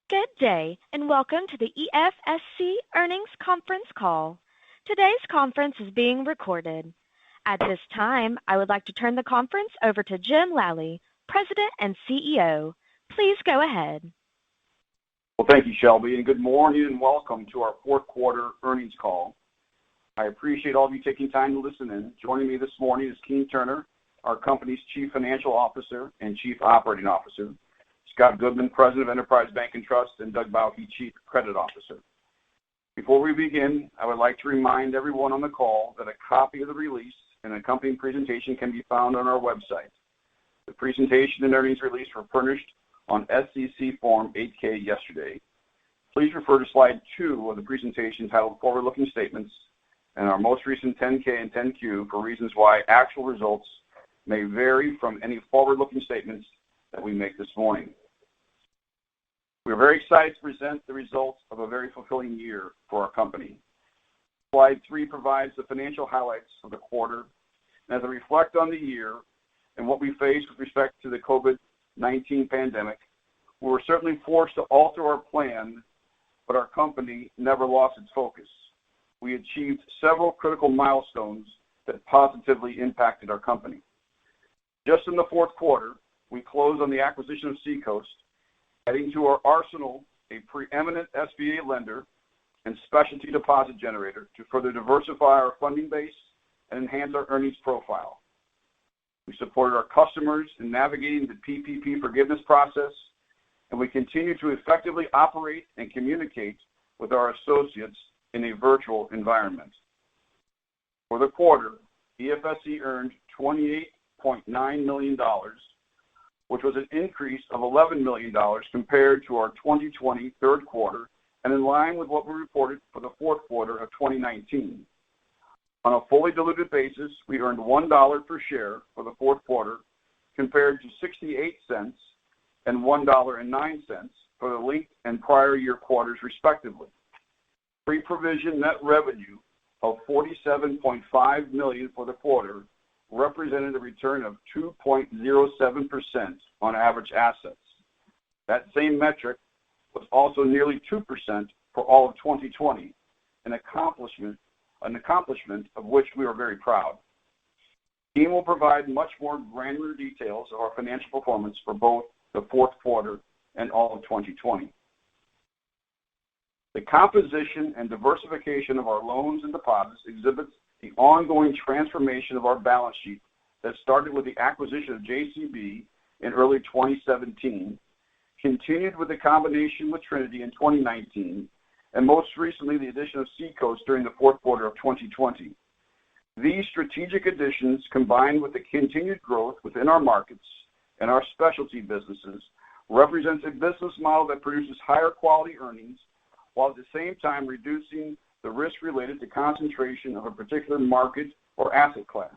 Good day, and welcome to the EFSC earnings conference call. Today's conference is being recorded. At this time, I would like to turn the conference over to Jim Lally, President and CEO. Please go ahead. Well, thank you, Shelby, and good morning and welcome to our fourth quarter earnings call. I appreciate all of you taking time to listen in. Joining me this morning is Keene Turner, our company's Chief Financial Officer and Chief Operating Officer, Scott Goodman, President of Enterprise Bank and Trust, and Doug Bauke, Chief Credit Officer. Before we begin, I would like to remind everyone on the call that a copy of the release and accompanying presentation can be found on our website. The presentation and earnings release were furnished on SEC Form 8-K yesterday. Please refer to slide 2 of the presentation titled Forward-Looking Statements and our most recent 10-K and 10-Q for reasons why actual results may vary from any forward-looking statements that we make this morning. We are very excited to present the results of a very fulfilling year for our company. Slide 3 provides the financial highlights of the quarter. And as I reflect on the year and what we faced with respect to the COVID-19 pandemic, we were certainly forced to alter our plan, but our company never lost its focus. We achieved several critical milestones that positively impacted our company. Just in the fourth quarter, we closed on the acquisition of Seacoast, adding to our arsenal a preeminent SBA lender and specialty deposit generator to further diversify our funding base and enhance our earnings profile. We supported our customers in navigating the PPP forgiveness process, and we continue to effectively operate and communicate with our associates in a virtual environment. For the quarter, EFSC earned $28.9 million, which was an increase of $11 million compared to our 2020 third quarter and in line with what we reported for the fourth quarter of 2019. On a fully diluted basis, we earned $1 per share for the fourth quarter compared to 68 cents and $1.09 for the linked and prior year quarters, respectively. Pre-provision net revenue of $47.5 million for the quarter represented a return of 2.07% on average assets. That same metric was also nearly 2% for all of 2020, an accomplishment of which we are very proud. Keene will provide much more granular details of our financial performance for both the fourth quarter and all of 2020. The composition and diversification of our loans and deposits exhibits the ongoing transformation of our balance sheet that started with the acquisition of JCB in early 2017, continued with the combination with Trinity in 2019, and most recently the addition of Seacoast during the fourth quarter of 2020. These strategic additions, combined with the continued growth within our markets and our specialty businesses, represents a business model that produces higher quality earnings while at the same time reducing the risk related to concentration of a particular market or asset class.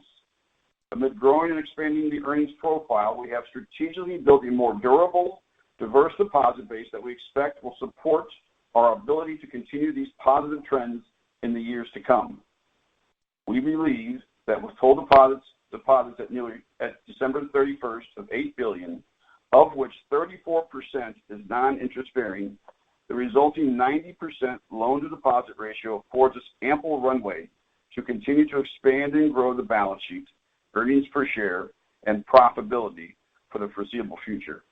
Amid growing and expanding the earnings profile, we have strategically built a more durable, diverse deposit base that we expect will support our ability to continue these positive trends in the years to come. We believe that with total deposits at December 31st of $8 billion, of which 34% is non-interest bearing, the resulting 90% loan-to-deposit ratio affords us ample runway to continue to expand and grow the balance sheet, earnings per share, and profitability for the foreseeable future.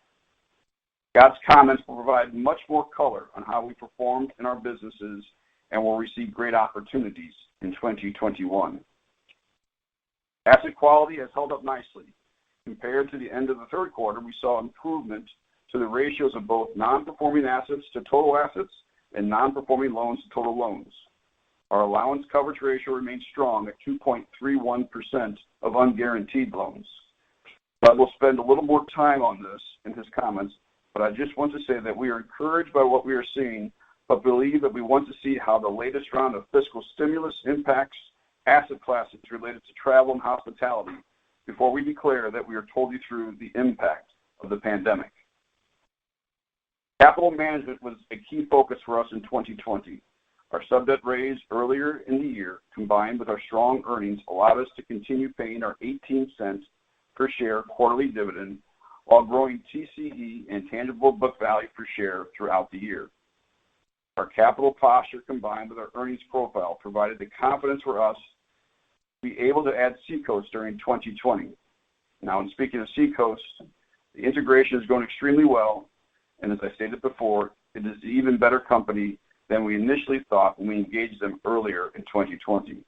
Scott's comments will provide much more color on how we performed in our businesses and will receive great opportunities in 2021. Asset quality has held up nicely. Compared to the end of the third quarter, we saw improvement to the ratios of both non-performing assets to total assets and non-performing loans to total loans. Our allowance coverage ratio remains strong at 2.31% of unguaranteed loans. Doug will spend a little more time on this in his comments, but I just want to say that we are encouraged by what we are seeing, but believe that we want to see how the latest round of fiscal stimulus impacts asset classes related to travel and hospitality before we declare that we are totally through the impact of the pandemic. Capital management was a key focus for us in 2020. Our sub-debt raise earlier in the year, combined with our strong earnings, allowed us to continue paying our 18 cents per share quarterly dividend while growing TCE and tangible book value per share throughout the year. Our capital posture combined with our earnings profile provided the confidence for us to be able to add Seacoast during 2020. Now, in speaking of Seacoast, the integration is going extremely well, and as I stated before, it is an even better company than we initially thought when we engaged them earlier in 2020.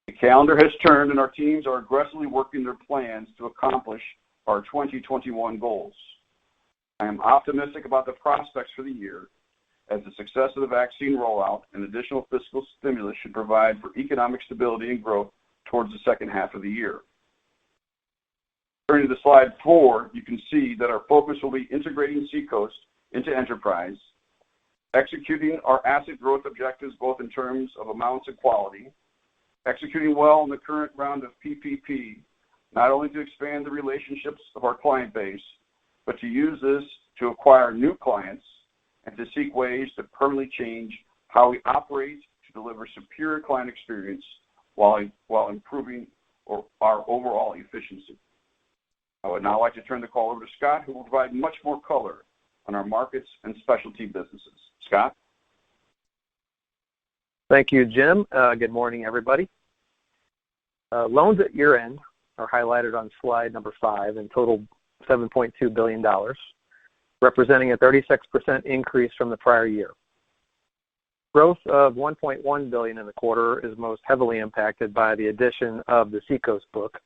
The calendar has turned, and our teams are aggressively working their plans to accomplish our 2021 goals. I am optimistic about the prospects for the year, as the success of the vaccine rollout and additional fiscal stimulus should provide for economic stability and growth towards the second half of the year. Turning to slide 4, you can see that our focus will be integrating Seacoast into Enterprise, executing our asset growth objectives both in terms of amounts and quality, executing well in the current round of PPP, not only to expand the relationships of our client base, but to use this to acquire new clients and to seek ways to permanently change how we operate to deliver superior client experience while improving our overall efficiency. I would now like to turn the call over to Scott, who will provide much more color on our markets and specialty businesses. Scott? Thank you, Jim. Good morning, everybody. Loans at year-end are highlighted on slide number 5 and total $7.2 billion, representing a 36% increase from the prior year. Growth of $1.1 billion in the quarter is most heavily impacted by the addition of the Seacoast book,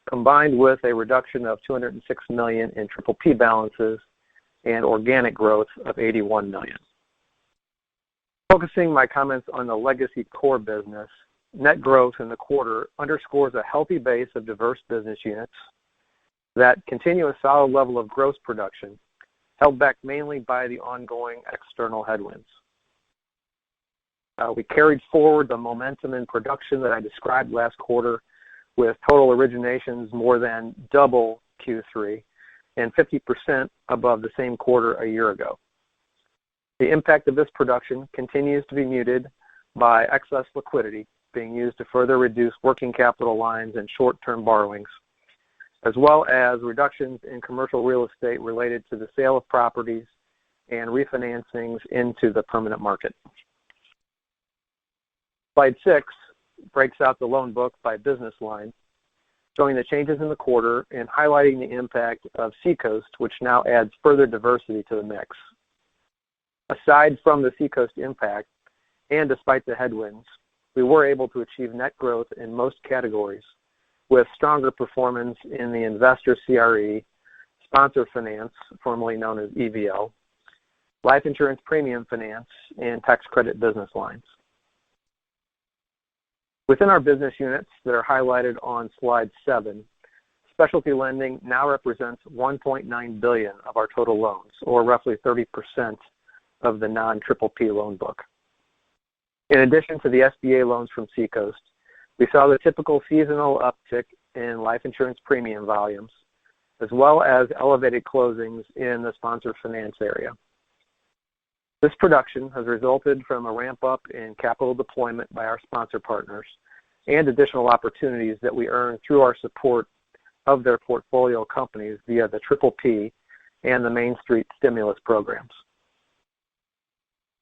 combined with a reduction of $206 million in PPP balances and organic growth of $81 million. Focusing my comments on the legacy core business, net growth in the quarter underscores a healthy base of diverse business units that continue a solid level of gross production, held back mainly by the ongoing external headwinds. We carried forward the momentum in production that I described last quarter, with total originations more than double Q3 and 50% above the same quarter a year ago. The impact of this production continues to be muted by excess liquidity being used to further reduce working capital lines and short-term borrowings, as well as reductions in commercial real estate related to the sale of properties and refinancings into the permanent market. Slide 6 breaks out the loan book by business line, showing the changes in the quarter and highlighting the impact of Seacoast, which now adds further diversity to the mix. Aside from the Seacoast impact, and despite the headwinds, we were able to achieve net growth in most categories, with stronger performance in the investor CRE, sponsor finance, formerly known as EVO, life insurance premium finance, and tax credit business lines. Within our business units that are highlighted on slide 7, specialty lending now represents $1.9 billion of our total loans, or roughly 30% of the non-PPP loan book. In addition to the SBA loans from Seacoast, we saw the typical seasonal uptick in life insurance premium volumes, as well as elevated closings in the sponsor finance area. This production has resulted from a ramp-up in capital deployment by our sponsor partners and additional opportunities that we earn through our support of their portfolio companies via the PPP and the Main Street stimulus programs.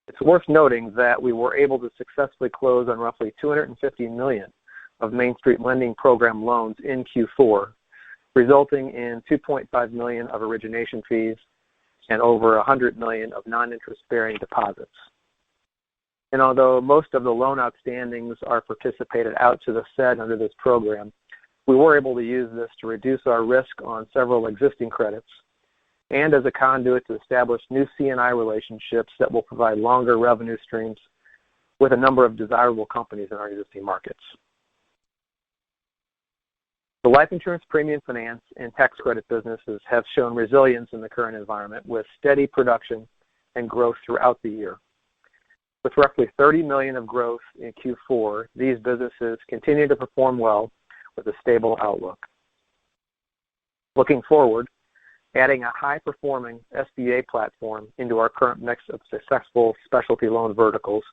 It's worth noting that we were able to successfully close on roughly $250 million of Main Street lending program loans in Q4, resulting in $2.5 million of origination fees and over $100 million of non-interest-bearing deposits. And although most of the loan outstandings are participated out to the Fed under this program, we were able to use this to reduce our risk on several existing credits and as a conduit to establish new C&I relationships that will provide longer revenue streams with a number of desirable companies in our existing markets. The life insurance premium finance and tax credit businesses have shown resilience in the current environment with steady production and growth throughout the year. With roughly $30 million of growth in Q4, these businesses continue to perform well with a stable outlook. Looking forward, adding a high-performing SBA platform into our current mix of successful specialty loan verticals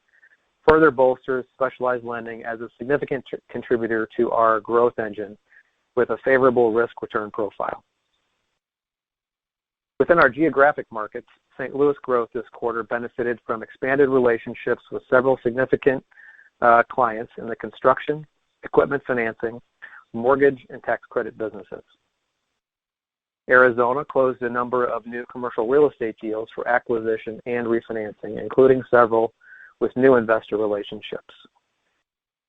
further bolsters specialized lending as a significant contributor to our growth engine with a favorable risk-return profile. Within our geographic markets, St. Louis growth this quarter benefited from expanded relationships with several significant clients in the construction, equipment financing, mortgage, and tax credit businesses. Arizona closed a number of new commercial real estate deals for acquisition and refinancing, including several with new investor relationships.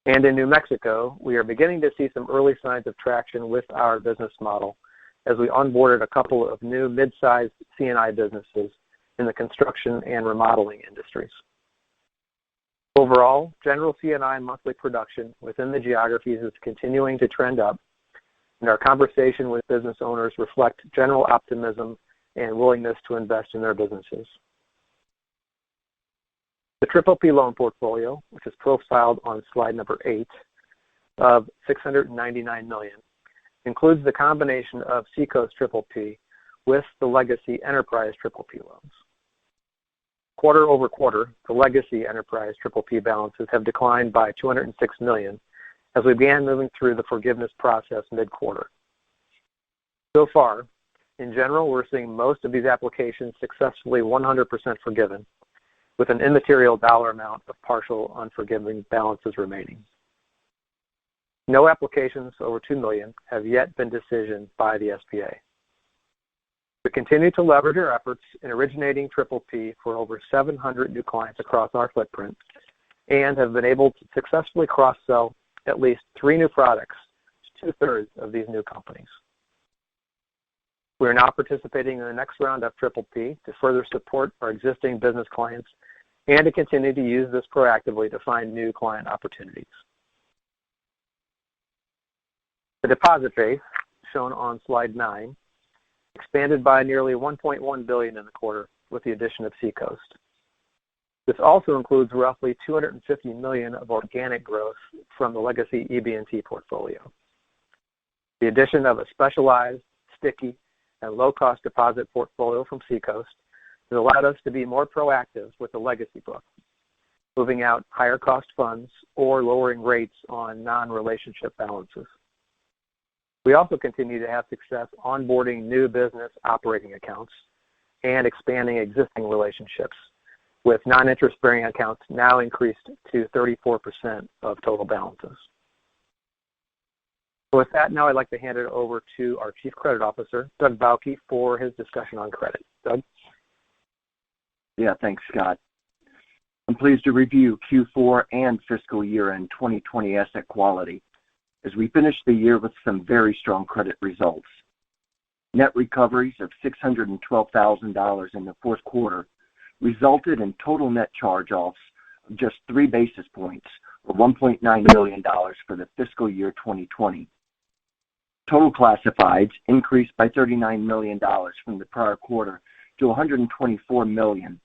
And in New Mexico, we are beginning to see some early signs of traction with our business model as we onboarded a couple of new mid-sized C&I businesses in the construction and remodeling industries. Overall, general C&I monthly production within the geographies is continuing to trend up, and our conversation with business owners reflect general optimism and willingness to invest in their businesses. The PPP loan portfolio, which is profiled on slide number 8, of $699 million, includes the combination of Seacoast PPP with the legacy Enterprise PPP loans. Quarter over quarter, the legacy Enterprise PPP balances have declined by $206 million as we began moving through the forgiveness process mid-quarter. So far, in general, we're seeing most of these applications successfully 100% forgiven, with an immaterial dollar amount of partial unforgiven balances remaining. No applications over $2 million have yet been decisioned by the SBA. We continue to leverage our efforts in originating PPP for over 700 new clients across our footprint and have been able to successfully cross-sell at least 3 new products to 2/3 of these new companies. We are now participating in the next round of PPP to further support our existing business clients and to continue to use this proactively to find new client opportunities. The deposit base, shown on slide 9, expanded by nearly $1.1 billion in the quarter with the addition of Seacoast. This also includes roughly $250 million of organic growth from the legacy EB&T portfolio. The addition of a specialized, sticky, and low-cost deposit portfolio from Seacoast has allowed us to be more proactive with the legacy book, moving out higher-cost funds or lowering rates on non-relationship balances. We also continue to have success onboarding new business operating accounts and expanding existing relationships, with non-interest-bearing accounts now increased to 34% of total balances. With that, now I'd like to hand it over to our Chief Credit Officer, Doug Bauke, for his discussion on credit. Doug? Yeah, thanks, Scott. I'm pleased to review Q4 and fiscal year-end 2020 asset quality as we finish the year with some very strong credit results. Net recoveries of $612,000 in the fourth quarter resulted in total net charge-offs of just 3 basis points, or $1.9 million for the fiscal year 2020. Total classifieds increased by $39 million from the prior quarter to $124 million,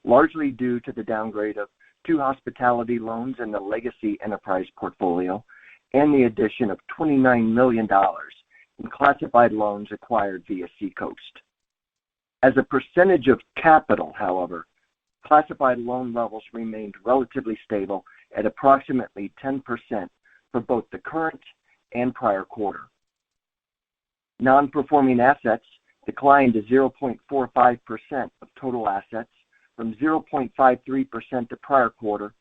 largely due to the downgrade of 2 hospitality loans in the legacy Enterprise portfolio and the addition of $29 million in classified loans acquired via Seacoast. As a percentage of capital, however, classified loan levels remained relatively stable at approximately 10% for both the current and prior quarter. Non-performing assets declined to 0.45% of total assets from 0.53% the prior quarter,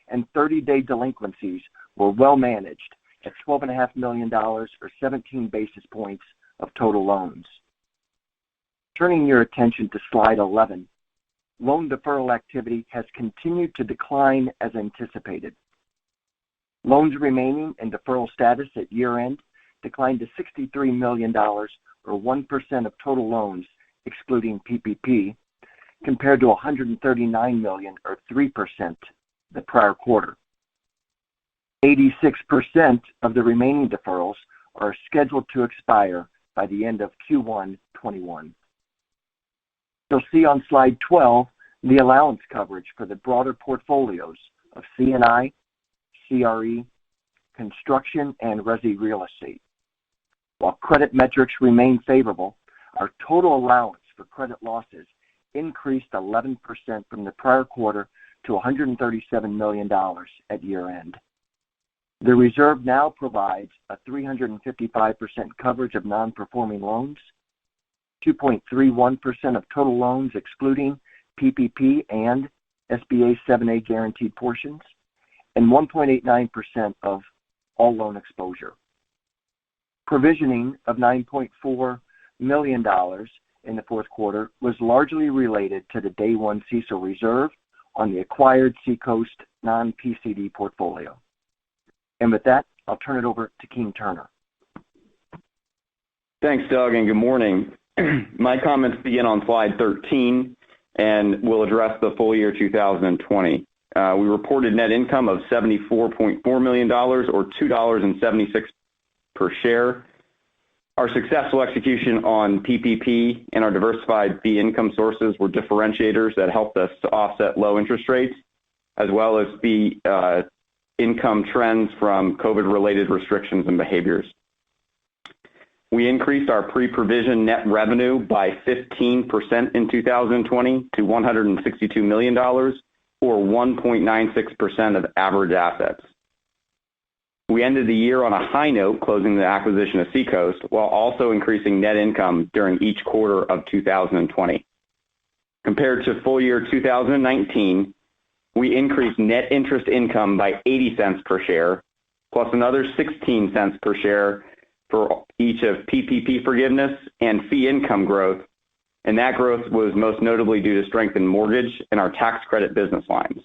and 30-day delinquencies were well managed at $12.5 million or 17 basis points of total loans. Turning your attention to slide 11, loan deferral activity has continued to decline as anticipated. Loans remaining in deferral status at year-end declined to $63 million or 1% of total loans, excluding PPP, compared to $139 million or 3% the prior quarter. 86% of the remaining deferrals are scheduled to expire by the end of Q1 21. You'll see on slide 12 the allowance coverage for the broader portfolios of C&I, CRE, construction, and resi real estate. While credit metrics remain favorable, our total allowance for credit losses increased 11% from the prior quarter to $137 million at year-end. The reserve now provides a 355% coverage of non-performing loans, 2.31% of total loans excluding PPP and SBA 7A guaranteed portions, and 1.89% of all loan exposure. Provisioning of $9.4 million in the fourth quarter was largely related to the day one CECL reserve on the acquired Seacoast non-PCD portfolio. And with that, I'll turn it over to Keene Turner. Thanks, Doug, and good morning. My comments begin on slide 13 and will address the full year 2020. We reported net income of $74.4 million or $2.76 per share. Our successful execution on PPP and our diversified fee income sources were differentiators that helped us to offset low interest rates, as well as fee income trends from COVID-related restrictions and behaviors. We increased our pre-provision net revenue by 15% in 2020 to $162 million, or 1.96% of average assets. We ended the year on a high note, closing the acquisition of Seacoast, while also increasing net income during each quarter of 2020. Compared to full year 2019, we increased net interest income by 80 cents per share, plus another 16 cents per share for each of PPP forgiveness and fee income growth, and that growth was most notably due to strength in mortgage and our tax credit business lines.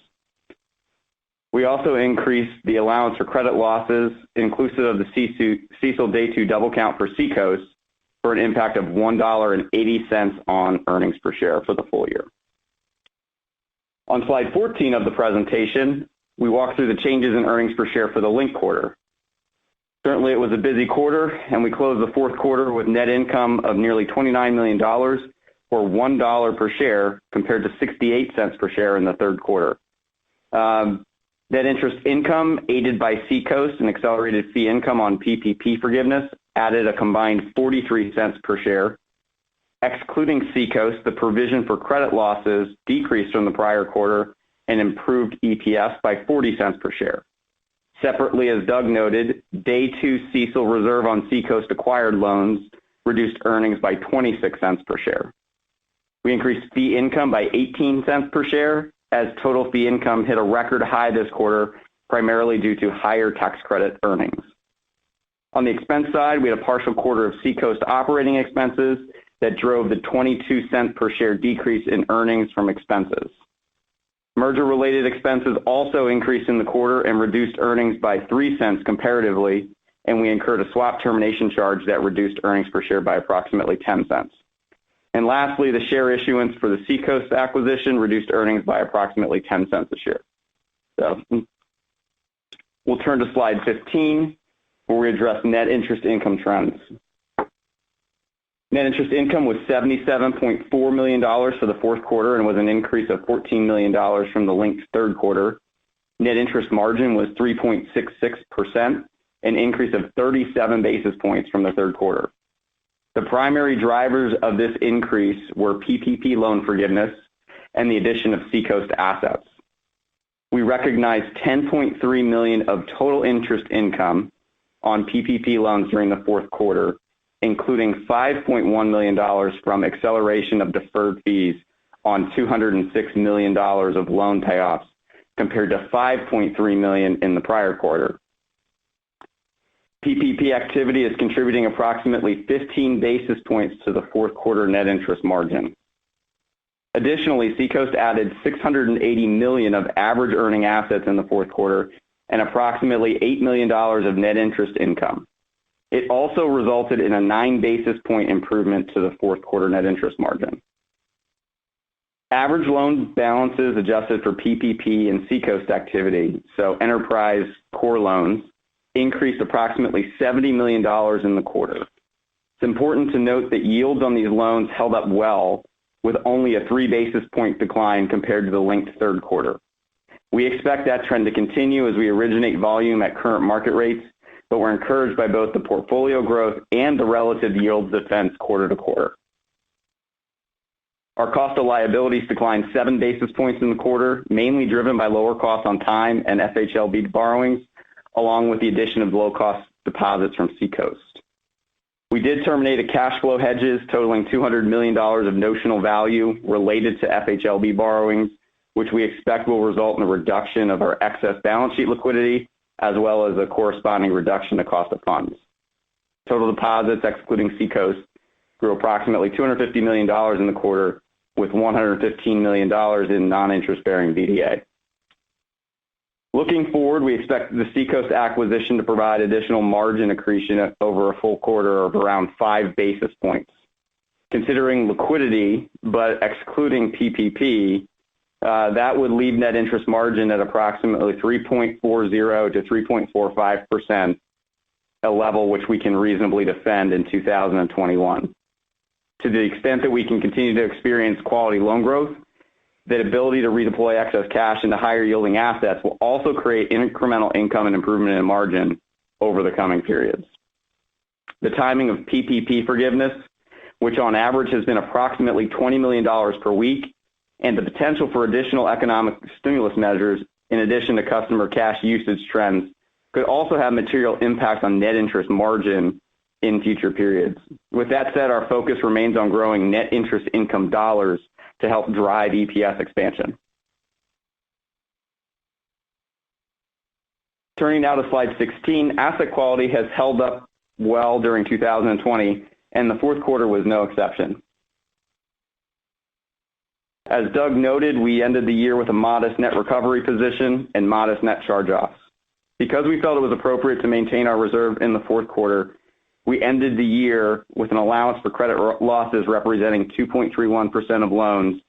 We also increased the allowance for credit losses, inclusive of the CECL Day 2 double count for Seacoast, for an impact of $1.80 on earnings per share for the full year. On slide 14 of the presentation, we walk through the changes in earnings per share for the linked quarter. Certainly it was a busy quarter, and we closed the fourth quarter with net income of nearly $29 million, or $1 per share, compared to 68 cents per share in the third quarter. Net interest income, aided by Seacoast and accelerated fee income on PPP forgiveness, added a combined 43 cents per share. Excluding Seacoast, the provision for credit losses decreased from the prior quarter and improved EPS by 40 cents per share. Separately, as Doug noted, Day 2 CECL reserve on Seacoast acquired loans reduced earnings by 26 cents per share. We increased fee income by 18 cents per share, as total fee income hit a record high this quarter, primarily due to higher tax credit earnings. On the expense side, we had a partial quarter of Seacoast operating expenses that drove the 22 cent per share decrease in earnings from expenses. Merger-related expenses also increased in the quarter and reduced earnings by 3 cents comparatively, and we incurred a swap termination charge that reduced earnings per share by approximately 10 cents. And lastly, the share issuance for the Seacoast acquisition reduced earnings by approximately 10 cents a share. So we'll turn to slide 15, where we address net interest income trends. Net interest income was $77.4 million for the fourth quarter and was an increase of $14 million from the linked third quarter. Net interest margin was 3.66%, an increase of 37 basis points from the third quarter. The primary drivers of this increase were PPP loan forgiveness and the addition of Seacoast assets. We recognized $10.3 million of total interest income on PPP loans during the fourth quarter, including $5.1 million from acceleration of deferred fees on $206 million of loan payoffs, compared to $5.3 million in the prior quarter. PPP activity is contributing approximately 15 basis points to the fourth quarter net interest margin. Additionally, Seacoast added $680 million of average earning assets in the fourth quarter and approximately $8 million of net interest income. It also resulted in a 9 basis point improvement to the fourth quarter net interest margin. Average loan balances adjusted for PPP and Seacoast activity, so enterprise core loans, increased approximately $70 million in the quarter. It's important to note that yields on these loans held up well, with only a 3 basis point decline compared to the linked third quarter. We expect that trend to continue as we originate volume at current market rates, but we're encouraged by both the portfolio growth and the relative yield defense quarter to quarter. Our cost of liabilities declined 7 basis points in the quarter, mainly driven by lower costs on time and FHLB borrowings, along with the addition of low-cost deposits from Seacoast. We did terminate a cash flow hedges totaling $200 million of notional value related to FHLB borrowings, which we expect will result in a reduction of our excess balance sheet liquidity, as well as a corresponding reduction in cost of funds. Total deposits, excluding Seacoast, grew approximately $250 million in the quarter, with $115 million in non-interest-bearing DDA. Looking forward, we expect the Seacoast acquisition to provide additional margin accretion over a full quarter of around 5 basis points. Considering liquidity, but excluding PPP, that would leave net interest margin at approximately 3.40 to 3.45%, a level which we can reasonably defend in 2021. To the extent that we can continue to experience quality loan growth, that ability to redeploy excess cash into higher yielding assets will also create incremental income and improvement in margin over the coming periods. The timing of PPP forgiveness, which on average has been approximately $20 million per week, and the potential for additional economic stimulus measures in addition to customer cash usage trends, could also have material impact on net interest margin in future periods. With that said, our focus remains on growing net interest income dollars to help drive EPS expansion. Turning now to slide 16, asset quality has held up well during 2020, and the fourth quarter was no exception. As Doug noted, we ended the year with a modest net recovery position and modest net charge-offs. Because we felt it was appropriate to maintain our reserve in the fourth quarter, we ended the year with an allowance for credit losses representing 2.31% of loans,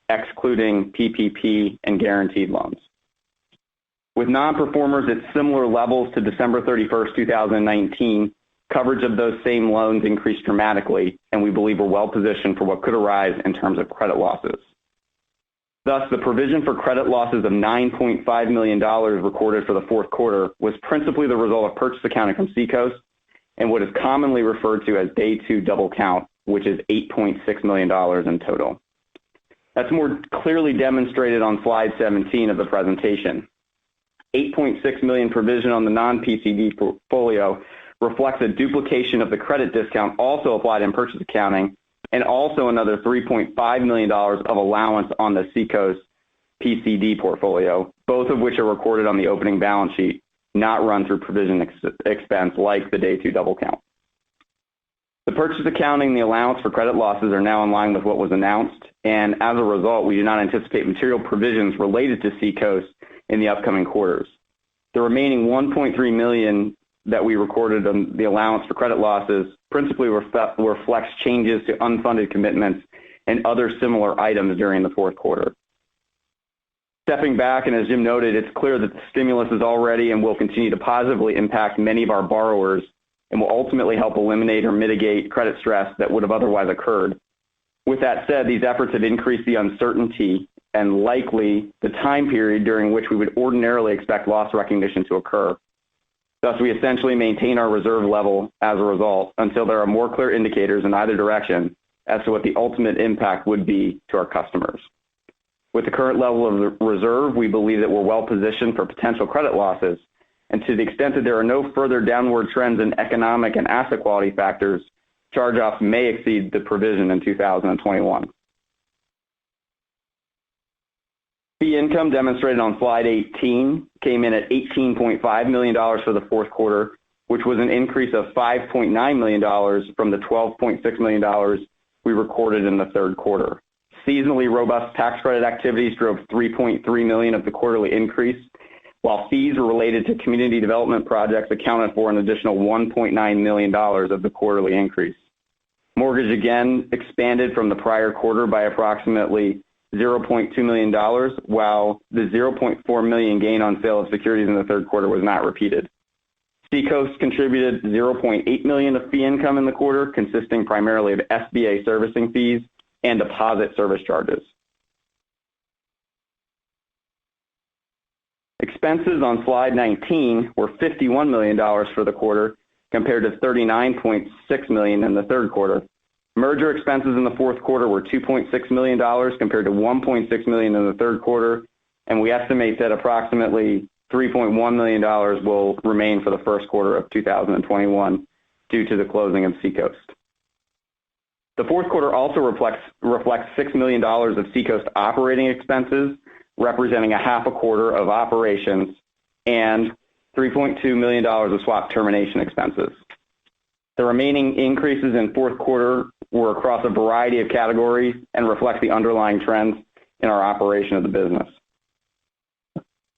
excluding PPP and guaranteed loans. With non-performers at similar levels to December 31st, 2019, coverage of those same loans increased dramatically, and we believe we're well positioned for what could arise in terms of credit losses. Thus, the provision for credit losses of $9.5 million recorded for the fourth quarter was principally the result of purchase accounting from Seacoast and what is commonly referred to as day two double count, which is $8.6 million in total. That's more clearly demonstrated on slide 17 of the presentation. $8.6 million provision on the non-PCD portfolio reflects a duplication of the credit discount also applied in purchase accounting, and also another $3.5 million of allowance on the Seacoast PCD portfolio, both of which are recorded on the opening balance sheet, not run through provision expense like the day two double count. The purchase accounting and the allowance for credit losses are now in line with what was announced, and as a result, we do not anticipate material provisions related to Seacoast in the upcoming quarters. The remaining $1.3 million that we recorded on the allowance for credit losses principally reflects changes to unfunded commitments and other similar items during the fourth quarter. Stepping back, and as Jim noted, it's clear that the stimulus is already and will continue to positively impact many of our borrowers and will ultimately help eliminate or mitigate credit stress that would have otherwise occurred. With that said, these efforts have increased the uncertainty and likely the time period during which we would ordinarily expect loss recognition to occur. Thus, we essentially maintain our reserve level as a result until there are more clear indicators in either direction as to what the ultimate impact would be to our customers. With the current level of reserve, we believe that we're well positioned for potential credit losses, and to the extent that there are no further downward trends in economic and asset quality factors, charge-offs may exceed the provision in 2021. Fee income demonstrated on slide 18 came in at $18.5 million for the fourth quarter, which was an increase of $5.9 million from the $12.6 million we recorded in the third quarter. Seasonally robust tax credit activities drove $3.3 million of the quarterly increase, while fees related to community development projects accounted for an additional $1.9 million of the quarterly increase. Mortgage again expanded from the prior quarter by approximately $0.2 million, while the $0.4 million gain on sale of securities in the third quarter was not repeated. Seacoast contributed $0.8 million of fee income in the quarter, consisting primarily of SBA servicing fees and deposit service charges. Expenses on slide 19 were $51 million for the quarter compared to $39.6 million in the third quarter. Merger expenses in the fourth quarter were $2.6 million compared to $1.6 million in the third quarter, and we estimate that approximately $3.1 million will remain for the first quarter of 2021 due to the closing of Seacoast. The fourth quarter also reflects $6 million of Seacoast operating expenses, representing a half a quarter of operations, and $3.2 million of swap termination expenses. The remaining increases in fourth quarter were across a variety of categories and reflect the underlying trends in our operation of the business.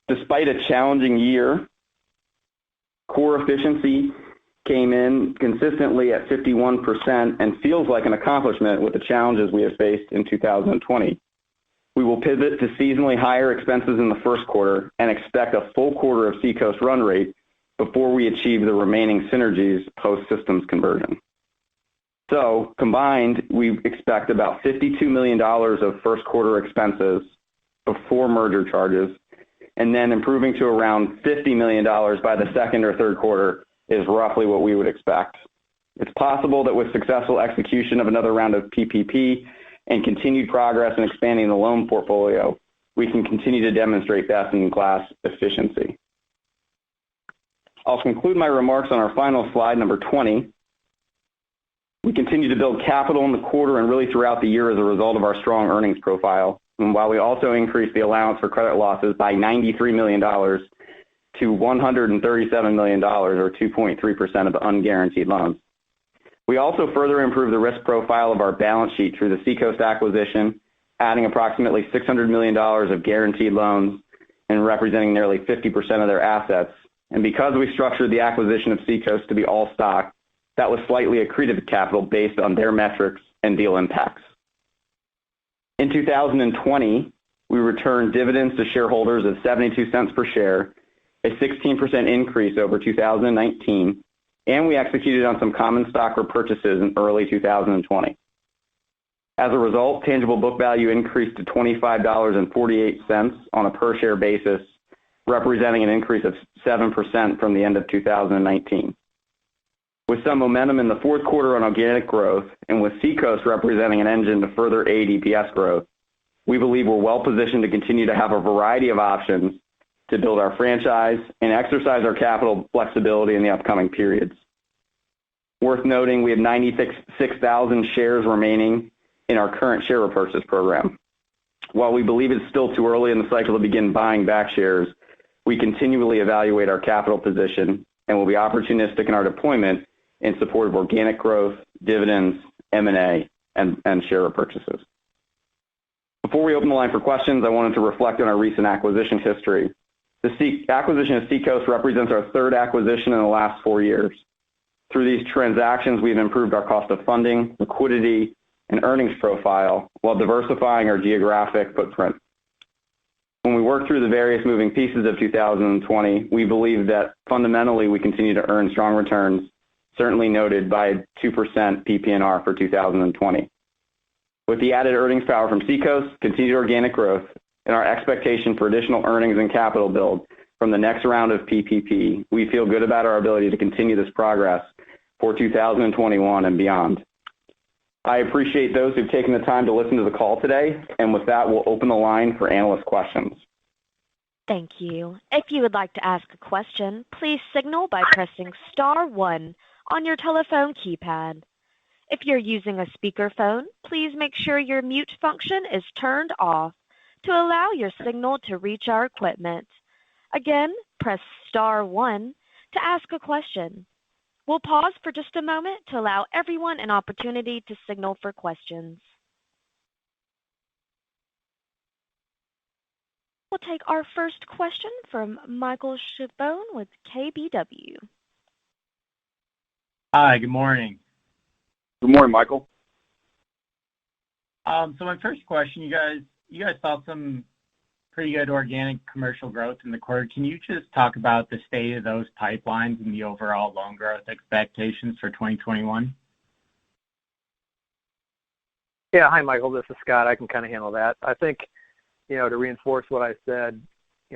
Despite a challenging year, core efficiency came in consistently at 51% and feels like an accomplishment with the challenges we have faced in 2020. We will pivot to seasonally higher expenses in the first quarter and expect a full quarter of Seacoast run rate before we achieve the remaining synergies post-systems conversion. So combined, we expect about $52 million of first quarter expenses before merger charges, and then improving to around $50 million by the second or third quarter is roughly what we would expect. It's possible that with successful execution of another round of PPP and continued progress in expanding the loan portfolio, we can continue to demonstrate best-in-class efficiency. I'll conclude my remarks on our final slide, number 20. We continue to build capital in the quarter and really throughout the year as a result of our strong earnings profile. And while we also increased the allowance for credit losses by $93 million to $137 million, or 2.3% of unguaranteed loans. We also further improved the risk profile of our balance sheet through the Seacoast acquisition, adding approximately $600 million of guaranteed loans and representing nearly 50% of their assets. And because we structured the acquisition of Seacoast to be all stock, that was slightly accretive capital based on their metrics and deal impacts. In 2020, we returned dividends to shareholders of 72 cents per share, a 16% increase over 2019, and we executed on some common stock repurchases in early 2020. As a result, tangible book value increased to $25.48 on a per share basis, representing an increase of 7% from the end of 2019. With some momentum in the fourth quarter on organic growth, and with Seacoast representing an engine to further aid EPS growth, we believe we're well positioned to continue to have a variety of options to build our franchise and exercise our capital flexibility in the upcoming periods. Worth noting, we have 96,000 shares remaining in our current share repurchase program. While we believe it's still too early in the cycle to begin buying back shares, we continually evaluate our capital position and will be opportunistic in our deployment in support of organic growth, dividends, M&A, and share repurchases. Before we open the line for questions, I wanted to reflect on our recent acquisition history. The acquisition of Seacoast represents our third acquisition in the last 4 years. Through these transactions, we've improved our cost of funding, liquidity, and earnings profile while diversifying our geographic footprint. When we work through the various moving pieces of 2020, we believe that fundamentally we continue to earn strong returns, certainly noted by 2% PPNR for 2020. With the added earnings power from Seacoast, continued organic growth, and our expectation for additional earnings and capital build from the next round of PPP, we feel good about our ability to continue this progress for 2021 and beyond. I appreciate those who've taken the time to listen to the call today, and with that, we'll open the line for analyst questions. Thank you. If you would like to ask a question, please signal by pressing *1 on your telephone keypad. If you're using a speakerphone, please make sure your mute function is turned off to allow your signal to reach our equipment. Again, press *1 to ask a question. We'll pause for just a moment to allow everyone an opportunity to signal for questions. We'll take our first question from Michael Chabon with KBW. Hi, good morning. Good morning, Michael. So my first question, you guys saw some pretty good organic commercial growth in the quarter. Can you just talk about the state of those pipelines and the overall loan growth expectations for 2021? Yeah, hi, Michael. This is Scott. I can kind of handle that. I think, to reinforce what I said,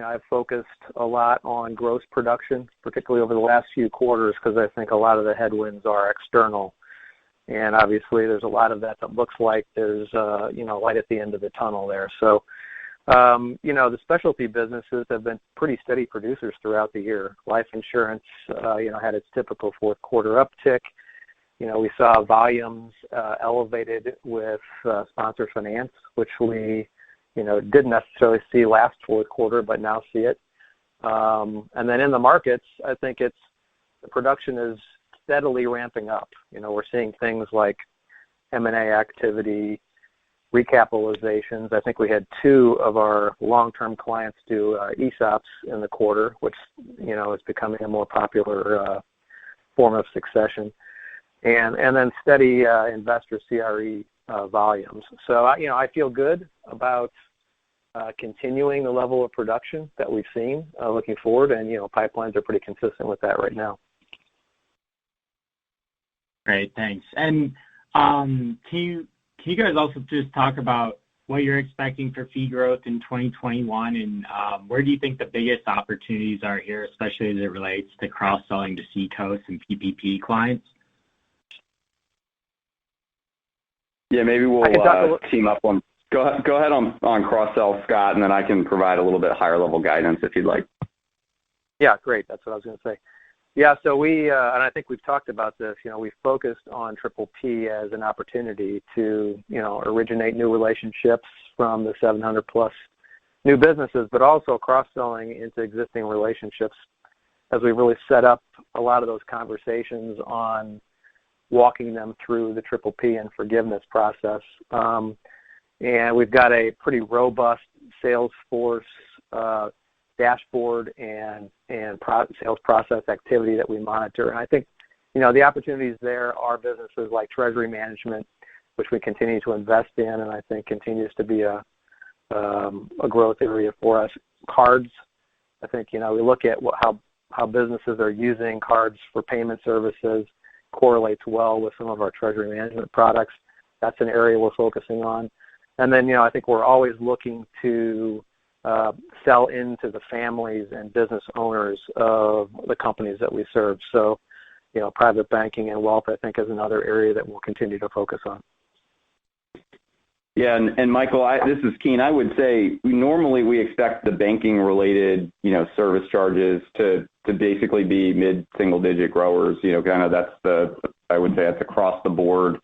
I've focused a lot on gross production, particularly over the last few quarters, because I think a lot of the headwinds are external. And obviously, there's a lot of that looks like there's, light at the end of the tunnel there. So The specialty businesses have been pretty steady producers throughout the year. Life insurance, had its typical fourth quarter uptick. We saw volumes elevated with sponsor finance, which we, didn't necessarily see last fourth quarter, but now see it. And then in the markets, I think the production is steadily ramping up. We're seeing things like M&A activity, recapitalizations. I think we had 2 of our long-term clients do ESOPs in the quarter, which, is becoming a more popular form of succession. And then steady investor CRE volumes. So, I feel good about continuing the level of production that we've seen looking forward, and, pipelines are pretty consistent with that right now. Great, thanks. And can you guys also just talk about what you're expecting for fee growth in 2021, and where do you think the biggest opportunities are here, especially as it relates to cross-selling to Seacoast and PPP clients? Yeah, maybe we'll team up on. Go ahead on cross-sell, Scott, and then I can provide a little bit higher level guidance if you'd like. Yeah, great. That's what I was going to say. Yeah, so we, and I think we've talked about this, we focused on PPP as an opportunity to, originate new relationships from the 700 plus new businesses, but also cross-selling into existing relationships as we really set up a lot of those conversations on walking them through the PPP and forgiveness process. And we've got a pretty robust Salesforce dashboard and sales process activity that we monitor. And I think, the opportunities there are businesses like treasury management, which we continue to invest in, and I think continues to be a growth area for us. Cards, I think, we look at how businesses are using cards for payment services, correlates well with some of our treasury management products. That's an area we're focusing on. And then, I think we're always looking to sell into the families and business owners of the companies that we serve. So, private banking and wealth, I think, is another area that we'll continue to focus on. Yeah, and Michael, this is Keene. I would say normally we expect the banking-related, service charges to basically be mid-single-digit growers. Kind of I would say that's across the board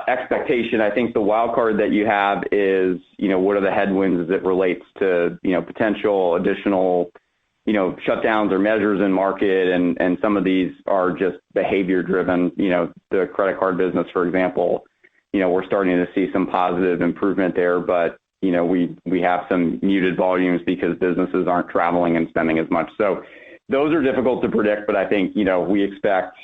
expectation. I think the wild card that you have is, what are the headwinds as it relates to, potential additional, shutdowns or measures in market, and some of these are just behavior-driven. The credit card business, for example. We're starting to see some positive improvement there, but, we have some muted volumes because businesses aren't traveling and spending as much. So those are difficult to predict, but I think, we expect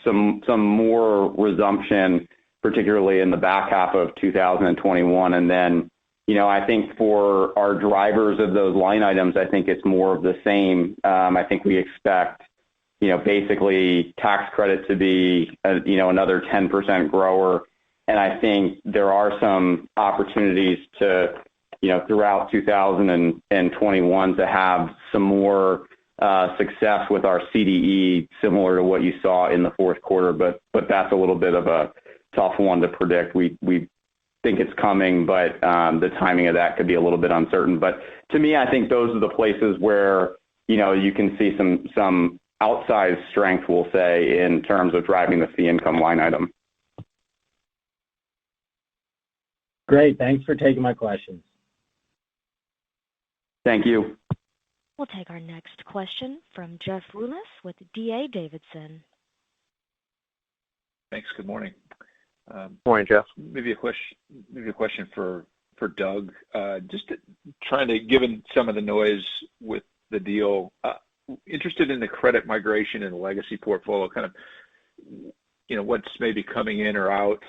some more resumption, particularly in the back half of 2021. And then, I think for our drivers of those line items, I think it's more of the same. I think we expect, basically tax credit to be, another 10% grower. And I think there are some opportunities to, throughout 2021 to have some more success with our CDE, similar to what you saw in the fourth quarter. But that's a little bit of a tough one to predict. We think it's coming, but the timing of that could be a little bit uncertain. But to me, I think those are the places where, you can see some outsized strength, we'll say, in terms of driving the fee income line item. Great. Thanks for taking my questions. Thank you. We'll take our next question from Jeff Rulis with D.A. Davidson. Thanks. Good morning. Morning, Jeff. Maybe a question for Doug. Just trying to, given some of the noise with the deal, interested in the credit migration in the legacy portfolio, kind of, what's maybe coming in or out.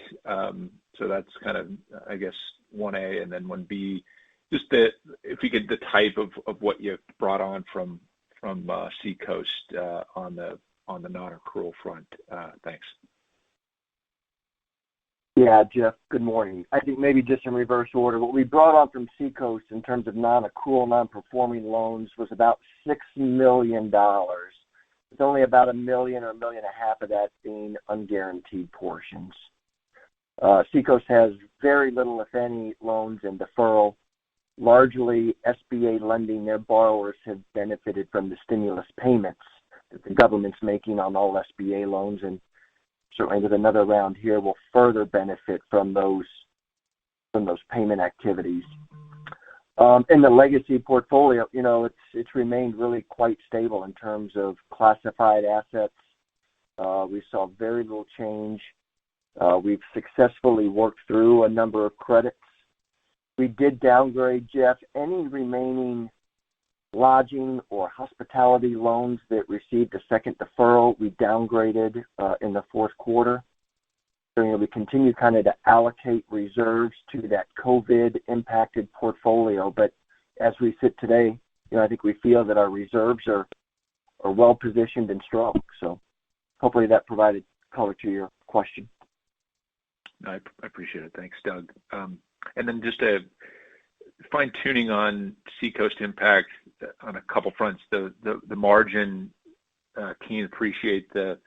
So that's kind of, I guess, 1A, and then 1B, just if you get the type of what you brought on from Seacoast on the non-accrual front. Thanks. Yeah, Jeff, good morning. I think maybe just in reverse order, what we brought on from Seacoast in terms of non-accrual, non-performing loans was about $6 million. It's only about $1 million or $1.5 million of that being unguaranteed portions. Seacoast has very little, if any, loans in deferral. largely SBA lending, their borrowers have benefited from the stimulus payments that the government's making on all SBA loans, and certainly with another round here will further benefit from those payment activities. In the legacy portfolio, it's remained really quite stable in terms of classified assets. We saw very little change. We've successfully worked through a number of credits. We did downgrade, Jeff, any remaining lodging or hospitality loans that received a second deferral. We downgraded in the fourth quarter. So, we continue kind of to allocate reserves to that COVID-impacted portfolio. But as we sit today, I think we feel that our reserves are well-positioned and strong. So hopefully that provided color to your question. I appreciate it. Thanks, Doug. And then just a fine-tuning on Seacoast impact on a couple fronts. The margin, Keene, appreciate the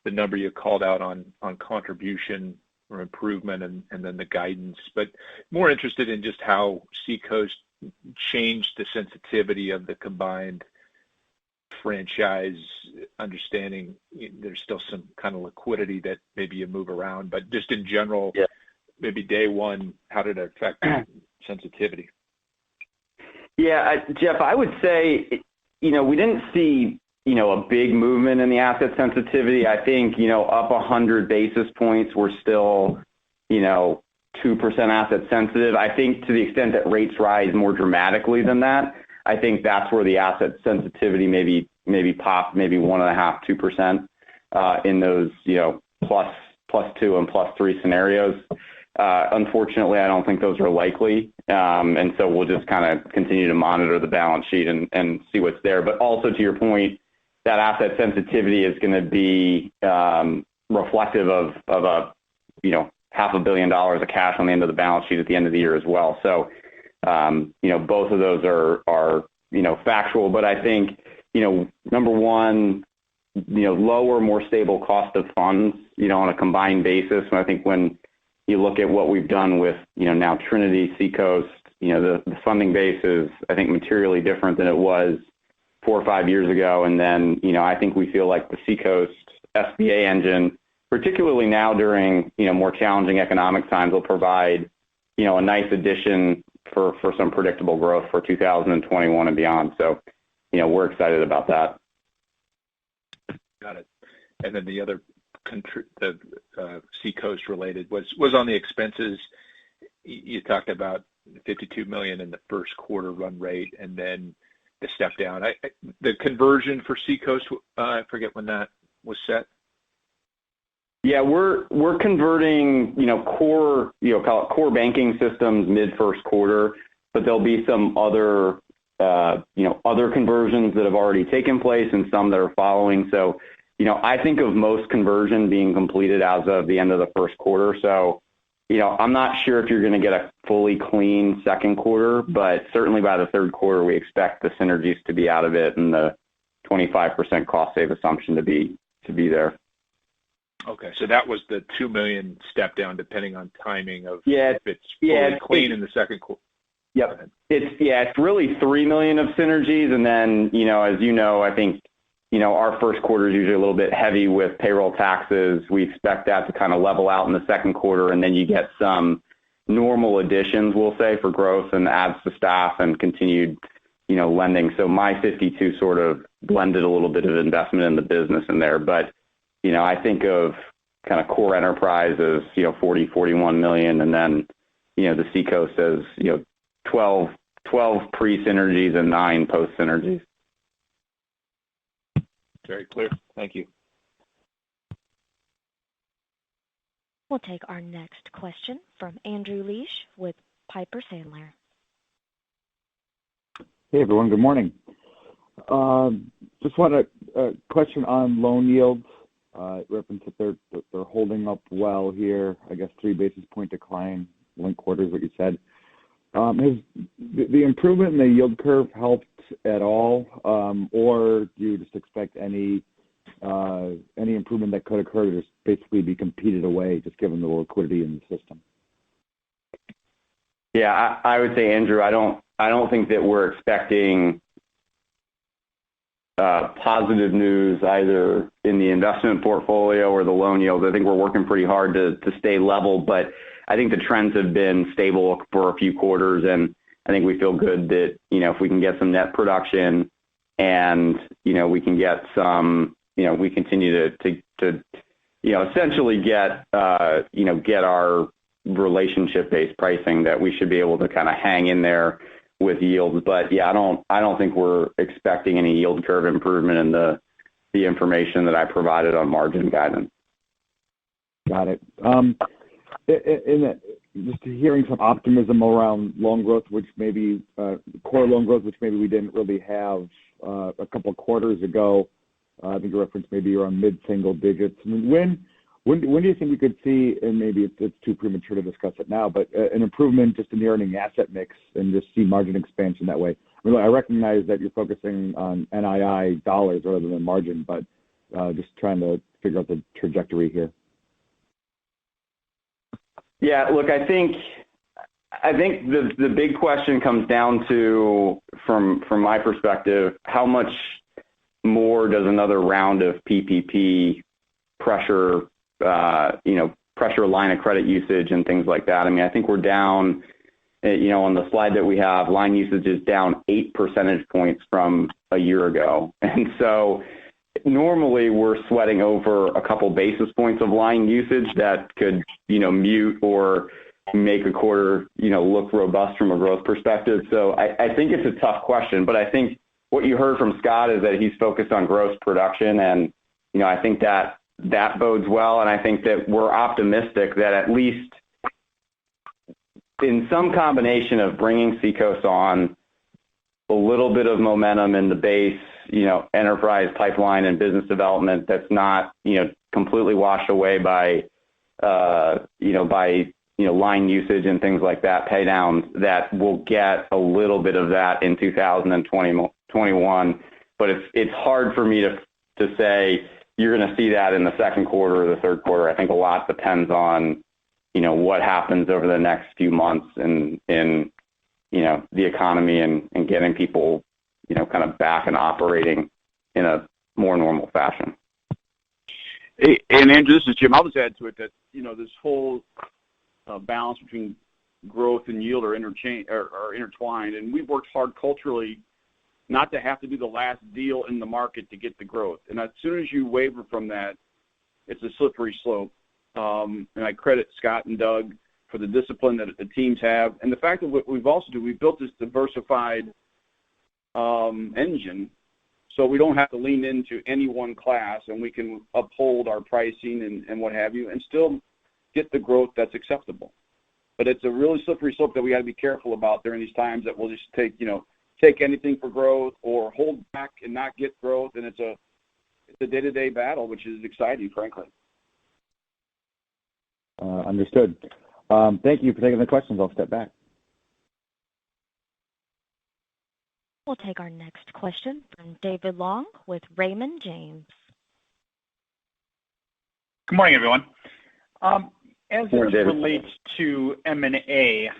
number you called out on contribution or improvement and then the guidance. But more interested in just how Seacoast changed the sensitivity of the combined franchise, understanding there's still some kind of liquidity that maybe you move around, but just in general, maybe day one, how did it affect sensitivity? Yeah, Jeff, I would say, we didn't see, a big movement in the asset sensitivity. I think, up 100 basis points, we're still, 2% asset sensitive. I think to the extent that rates rise more dramatically than that, I think that's where the asset sensitivity maybe popped, maybe 1.5%, 2% in those, +2 and +3 scenarios. Unfortunately, I don't think those are likely. And so we'll just kind of continue to monitor the balance sheet and see what's there. But also to your point, that asset sensitivity is going to be reflective of a, $500 million of cash on the end of the balance sheet at the end of the year as well. So, both of those are factual, but I think, number one, lower, more stable cost of funds, on a combined basis. And I think when you look at what we've done with, now Trinity, Seacoast, the funding base is, I think, materially different than it was 4 or 5 years ago. And then, I think we feel like the Seacoast SBA engine, particularly now during, more challenging economic times, will provide, a nice addition for some predictable growth for 2021 and beyond. So, we're excited about that. Got it. And then the other Seacoast related was on the expenses. You talked about $52 million in the first quarter run rate, and then the step down. The conversion for Seacoast, I forget when that was set. Yeah, we're converting, core, call it core banking systems mid first quarter, but there'll be some other, other conversions that have already taken place and some that are following. So, I think of most conversion being completed as of the end of the first quarter. So, I'm not sure if you're going to get a fully clean second quarter, but certainly by the third quarter, we expect the synergies to be out of it and the 25% cost save assumption to be there. Okay, so that was the $2 million step down, depending on timing of if it's fully clean in the second quarter. Yep. It's really $3 million of synergies, and then as I think our first quarter is usually a little bit heavy with payroll taxes. We expect that to kind of level out in the second quarter, and then you get some normal additions, we'll say, for growth and adds to staff and continued lending. So my 52 sort of blended a little bit of investment in the business in there, but I think of kind of core enterprise as 41 million, and then the Seacoast as 12 pre-synergies and 9 post-synergies. Very clear. Thank you. We'll take our next question from Andrew Liesch with Piper Sandler. Hey, everyone. Good morning. Just want a question on loan yields. Reference that they're holding up well here. I guess 3 basis point decline linked quarter is what you said. Has the improvement in the yield curve helped at all, or do you just expect any improvement that could occur to just basically be competed away, just given the liquidity in the system? Yeah, I would say, Andrew, I don't I don't think that we're expecting positive news either in the investment portfolio or the loan yields. I think we're working pretty hard to stay level, but I think the trends have been stable for a few quarters, and I think we feel good that, if we can get some net production and, we can get some, we continue to essentially get our relationship-based pricing, that we should be able to kind of hang in there with yields. But yeah, I don't think we're expecting any yield curve improvement in the information that I provided on margin guidance. Got it. Just hearing some optimism around loan growth, which maybe core loan growth, which maybe we didn't really have a couple of quarters ago. I think you referenced maybe around mid-single digits. I mean, when do you think we could see, and maybe it's too premature to discuss it now, but an improvement just in the earning asset mix and just see margin expansion that way? I mean, I recognize that you're focusing on NII dollars rather than margin, but just trying to figure out the trajectory here. Yeah, look, I think the big question comes down to, from my perspective, how much more does another round of PPP pressure line of credit usage and things like that. I mean, I think we're down, on the slide that we have, line usage is down 8 percentage points from a year ago. And so normally we're sweating over a couple basis points of line usage that could, mute or make a quarter, look robust from a growth perspective. So I think it's a tough question, but I think what you heard from Scott is that he's focused on gross production, and, I think that bodes well. And I think that we're optimistic that at least in some combination of bringing Seacoast on, a little bit of momentum in the base, enterprise pipeline and business development that's not, completely washed away by line usage and things like that, pay downs, that we'll get a little bit of that in 2021. But it's hard for me to say you're going to see that in the second quarter or the third quarter. I think a lot depends on, what happens over the next few months in the economy and getting people, kind of back and operating in a more normal fashion. Hey, and Andrew, this is Jim. I'll just add to it that, this whole balance between growth and yield are intertwined, and we've worked hard culturally not to have to do the last deal in the market to get the growth. And as soon as you waver from that, it's a slippery slope. And I credit Scott and Doug for the discipline that the teams have, and the fact that what we've also we've built this diversified engine, so we don't have to lean into any one class, and we can uphold our pricing and what have you, and still get the growth that's acceptable. But it's a really slippery slope that we got to be careful about during these times, that we'll just take anything for growth or hold back and not get growth, and it's a day-to-day battle, which is exciting, frankly. Understood. Thank you for taking the questions. I'll step back. We'll take our next question from David Long with Raymond James. Good morning, everyone. As it relates to M&A,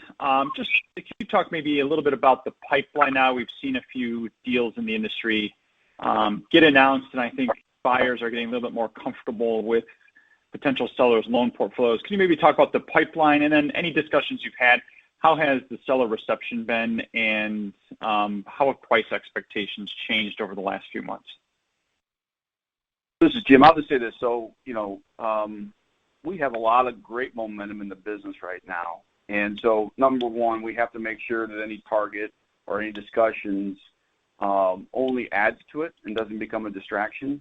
just can you talk maybe a little bit about the pipeline now? We've seen a few deals in the industry get announced, and I think buyers are getting a little bit more comfortable with potential sellers' loan portfolios. Can you maybe talk about the pipeline, and then any discussions you've had? How has the seller reception been, and how have price expectations changed over the last few months? This is Jim. I'll just say this. So, we have a lot of great momentum in the business right now. And so, number one, we have to make sure that any target or any discussions only adds to it and doesn't become a distraction.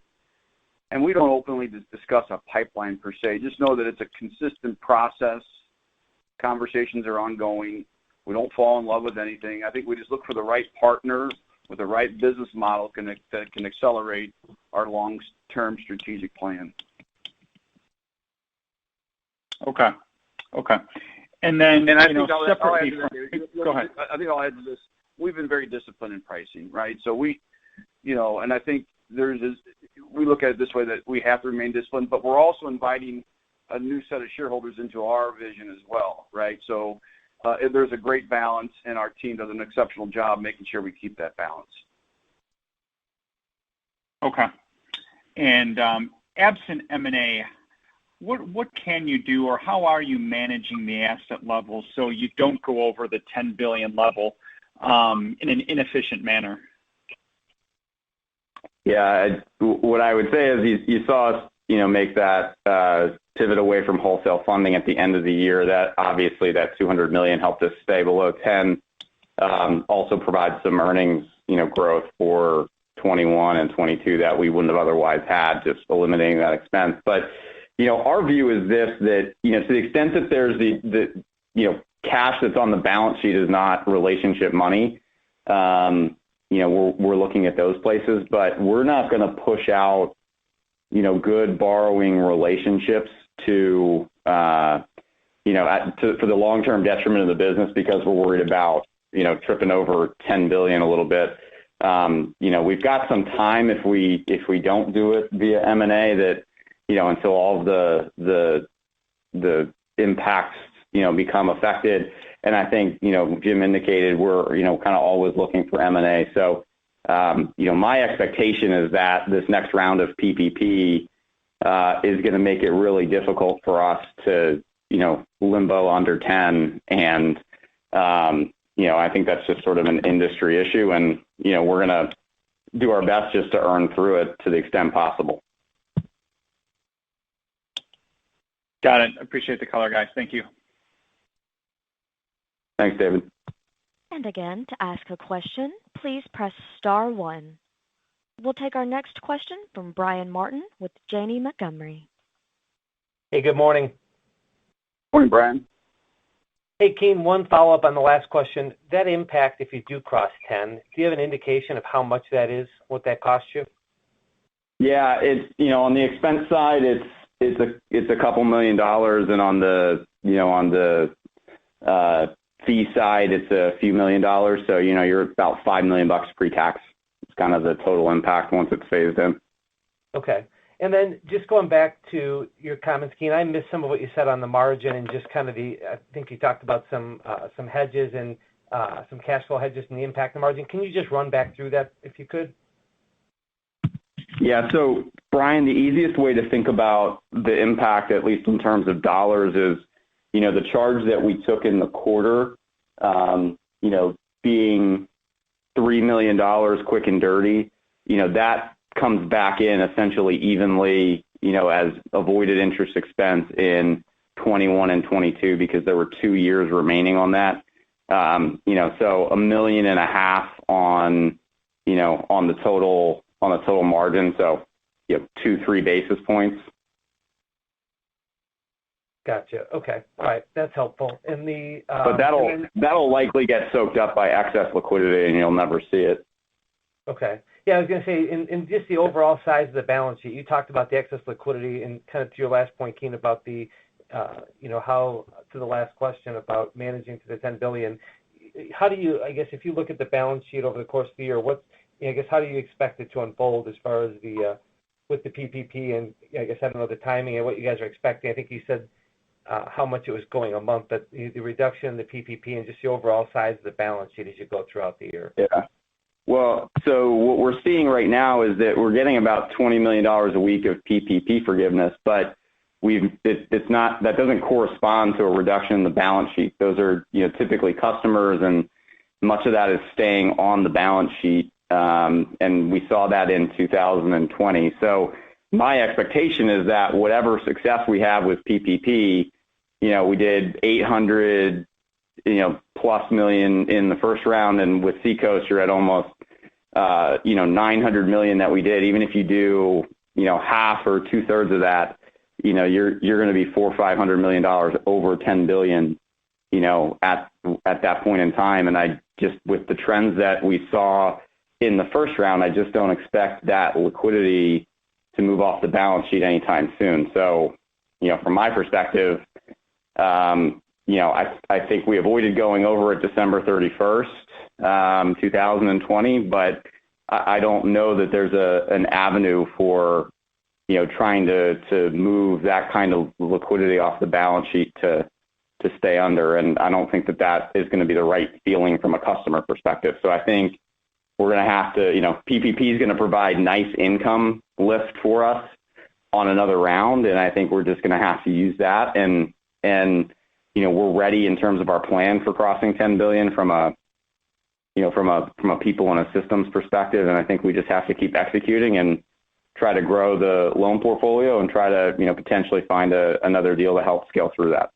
And we don't openly discuss a pipeline per se. Just know that it's a consistent process. Conversations are ongoing. We don't fall in love with anything. I think we just look for the right partner with the right business model that can accelerate our long-term strategic plan. Okay. And then, I think separately, go ahead. I think I'll add to this. We've been very disciplined in pricing, right? So and I think we look at it this way, that we have to remain disciplined, but we're also inviting a new set of shareholders into our vision as well, right? So there's a great balance, and our team does an exceptional job making sure we keep that balance. Okay. And absent M&A, what can you do, or how are you managing the asset level so you don't go over the $10 billion level in an inefficient manner? Yeah, what I would say is you saw us, make that pivot away from wholesale funding at the end of the year. That obviously that $200 million helped us stay below 10. Also provides some earnings, growth for 21 and 22 that we wouldn't have otherwise had, just eliminating that expense. But our view is this: that to the extent that there's the cash that's on the balance sheet is not relationship money. We're looking at those places, but we're not going to push out, good borrowing relationships to, for the long-term detriment of the business because we're worried about, tripping over 10 billion a little bit. We've got some time if we don't do it via M&A that, until all of the impacts, become affected. And I think, Jim indicated we're, kind of always looking for M&A. So, my expectation is that this next round of PPP is going to make it really difficult for us to, limbo under 10. And, I think that's just sort of an industry issue. And, we're going to do our best just to earn through it to the extent possible. Got it. Appreciate the color, guys. Thank you. Thanks, David. And again, to ask a question, please press star 1. We'll take our next question from Brian Martin with Janney Montgomery. Hey, good morning. Morning, Brian. Hey, Keene, one follow-up on the last question. That impact, if you do cross 10, do you have an indication of how much that is, what that costs you? Yeah, it's, on the expense side, it's a couple $1 million, and on the fee side, it's a few $1 million. So, you're about $5 million pre-tax. It's kind of the total impact once it's phased in. Okay. And then just going back to your comments, Keene, I missed some of what you said on the margin and just kind of I think you talked about some hedges and some cash flow hedges and the impact of the margin. Can you just run back through that if you could? Yeah. So, Brian, the easiest way to think about the impact, at least in terms of dollars, is, the charge that we took in the quarter, being $3 million quick and dirty, that comes back in essentially evenly, as avoided interest expense in 21 and 22 because there were 2 years remaining on that. So $1.5 million on the total margin. So, 2-3 basis points. Gotcha. Okay. All right. That's helpful. And but that'll likely get soaked up by excess liquidity, and you'll never see it. Okay. Yeah, I was going to say, in just the overall size of the balance sheet, you talked about the excess liquidity, and kind of to your last point, Keene, about the, how to the last question about managing to the 10 billion. How do you, I guess, if you look at the balance sheet over the course of the year, how do you expect it to unfold as far as with the PPP and I guess I don't know the timing and what you guys are expecting? I think you said how much it was going a month, but the reduction in the PPP and just the overall size of the balance sheet as you go throughout the year. Yeah. Well, so what we're seeing right now is that we're getting about $20 million a week of PPP forgiveness, but it's not, that doesn't correspond to a reduction in the balance sheet. Those are, typically customers, and much of that is staying on the balance sheet. And we saw that in 2020. So my expectation is that whatever success we have with PPP, we did 800 plus million in the first round, and with Seacoast, you're at almost, 900 million that we did. Even if you do, half or 2/3 of that, you're going to be $400 or $500 million over 10 billion, at that point in time. And I just, with the trends that we saw in the first round, I just don't expect that liquidity to move off the balance sheet anytime soon. So, from my perspective, I think we avoided going over at December 31st, 2020, but I don't know that there's an avenue for, trying to move that kind of liquidity off the balance sheet to stay under, and I don't think that is going to be the right feeling from a customer perspective. So I think we're going to have to, PPP is going to provide nice income lift for us on another round, and I think we're just going to have to use that. And we're ready in terms of our plan for crossing 10 billion from a people and a systems perspective, and I think we just have to keep executing and try to grow the loan portfolio and try to potentially find another deal to help scale through that.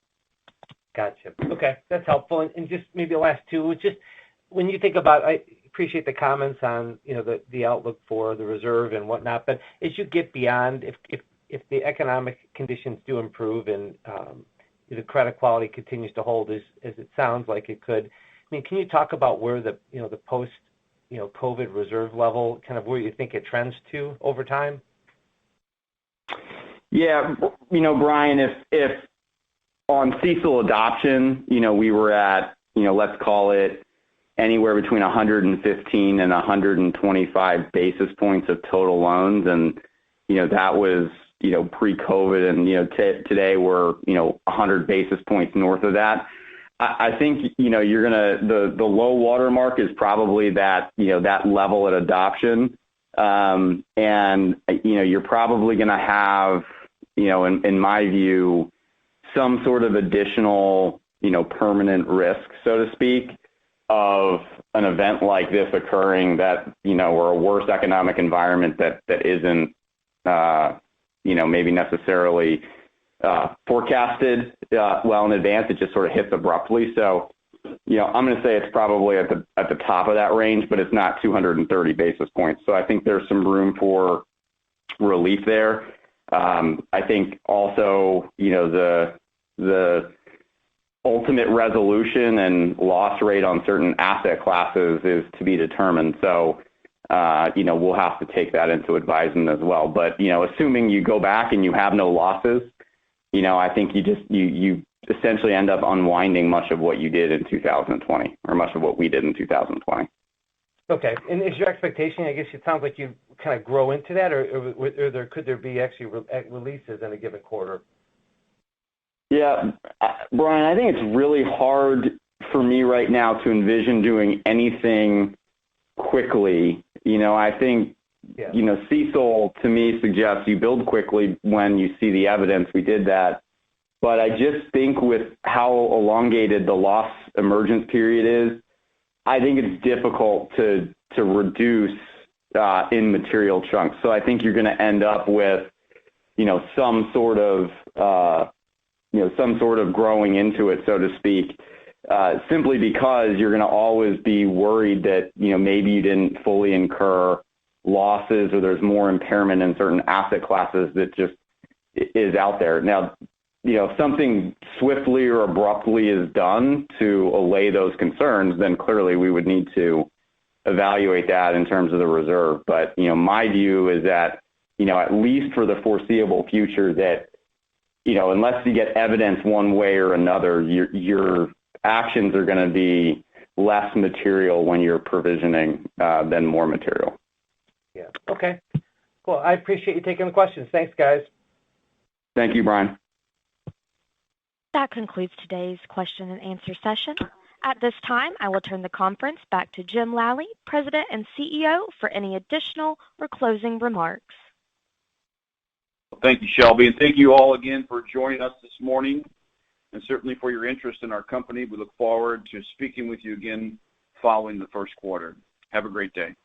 Gotcha. Okay, that's helpful. And just maybe the last two, just when you think about, I appreciate the comments on the outlook for the reserve and whatnot, but as you get beyond, if the economic conditions do improve and the credit quality continues to hold as it sounds like it could, I mean, can you talk about where the post COVID reserve level, kind of where you think it trends to over time? Yeah, Brian, if on CECL adoption, we were at, let's call it anywhere between 115 and 125 basis points of total loans, and that was pre-COVID, and today we're 100 basis points north of that. I think you're gonna the low water mark is probably that that level at adoption, and you're probably gonna have in my view some sort of additional permanent risk, so to speak, of an event like this occurring that or a worse economic environment that isn't maybe necessarily forecasted well in advance. It just sort of hits abruptly. So, I'm going to say it's probably at the top of that range, but it's not 230 basis points. So I think there's some room for relief there. I think also, the ultimate resolution and loss rate on certain asset classes is to be determined. So, we'll have to take that into advisement as well. But, assuming you go back and you have no losses, I think you essentially end up unwinding much of what you did in 2020, or much of what we did in 2020. Okay, and is your expectation? I guess it sounds like you kind of grow into that, or could there be actually releases in a given quarter? Yeah, Brian, I think it's really hard for me right now to envision doing anything quickly. I think. Yeah. CECL to me suggests you build quickly when you see the evidence. We did that. But I just think with how elongated the loss emergence period is, I think it's difficult to reduce in material chunks. So I think you're going to end up with, some sort of growing into it, so to speak, simply because you're going to always be worried that, maybe you didn't fully incur losses, or there's more impairment in certain asset classes that just is out there. Now, if something swiftly or abruptly is done to allay those concerns, then clearly we would need to evaluate that in terms of the reserve. But, my view is that, at least for the foreseeable future, that, unless you get evidence one way or another, your actions are going to be less material when you're provisioning than more material. Yeah. Okay. Cool. I appreciate you taking the questions. Thanks, guys. Thank you, Brian. That concludes today's question and answer session. At this time, I will turn the conference back to Jim Lally, President and CEO, for any additional or closing remarks. Well, thank you, Shelby, and thank you all again for joining us this morning, and certainly for your interest in our company. We look forward to speaking with you again following the first quarter. Have a great day.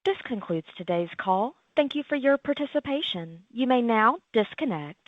This concludes today's call. Thank you for your participation. You may now disconnect.